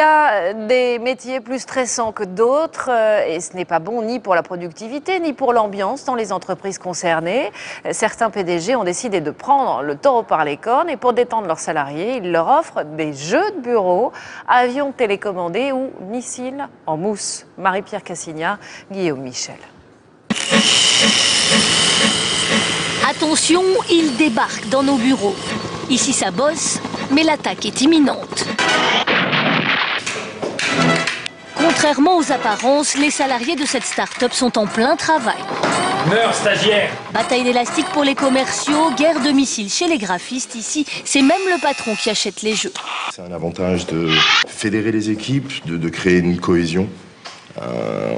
a des métiers plus stressants que d'autres et ce n'est pas bon ni pour la productivité ni pour l'ambiance dans les entreprises concernées. Certains PDG ont décidé de prendre le taureau par les cornes et pour détendre leurs salariés, ils leur offrent des jeux de bureau, avions télécommandés ou missiles en mousse. Marie-Pierre Cassignat, Guillaume Michel. Attention, ils débarquent dans nos bureaux. Ici ça bosse, mais l'attaque est imminente. Contrairement aux apparences, les salariés de cette start-up sont en plein travail. Meurs, stagiaire! Bataille d'élastique pour les commerciaux, guerre de missiles chez les graphistes. Ici, c'est même le patron qui achète les jeux. C'est un avantage de fédérer les équipes, de créer une cohésion.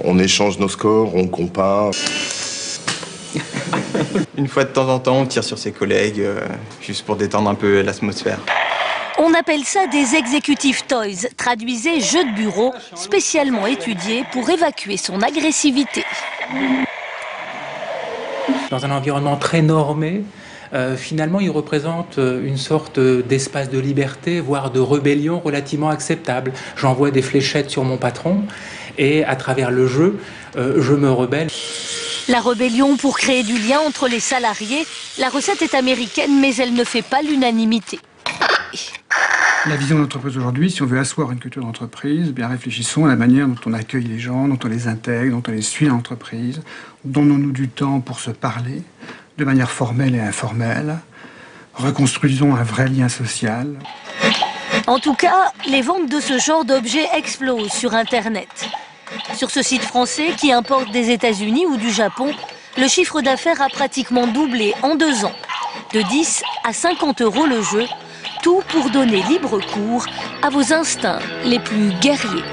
On échange nos scores, on compare. Une fois de temps en temps, on tire sur ses collègues, juste pour détendre un peu l'atmosphère. On appelle ça des executive toys, traduisez jeux de bureau, spécialement étudiés pour évacuer son agressivité. Dans un environnement très normé, finalement, il représente une sorte d'espace de liberté, voire de rébellion relativement acceptable. J'envoie des fléchettes sur mon patron et à travers le jeu, je me rebelle. La rébellion pour créer du lien entre les salariés, la recette est américaine, mais elle ne fait pas l'unanimité. La vision de l'entreprise aujourd'hui, si on veut asseoir une culture d'entreprise, bien réfléchissons à la manière dont on accueille les gens, dont on les intègre, dont on les suit dans l'entreprise. Donnons-nous du temps pour se parler, de manière formelle et informelle. Reconstruisons un vrai lien social. En tout cas, les ventes de ce genre d'objets explosent sur Internet. Sur ce site français qui importe des États-Unis ou du Japon, le chiffre d'affaires a pratiquement doublé en 2 ans. De 10 à 50 € le jeu, tout pour donner libre cours à vos instincts les plus guerriers.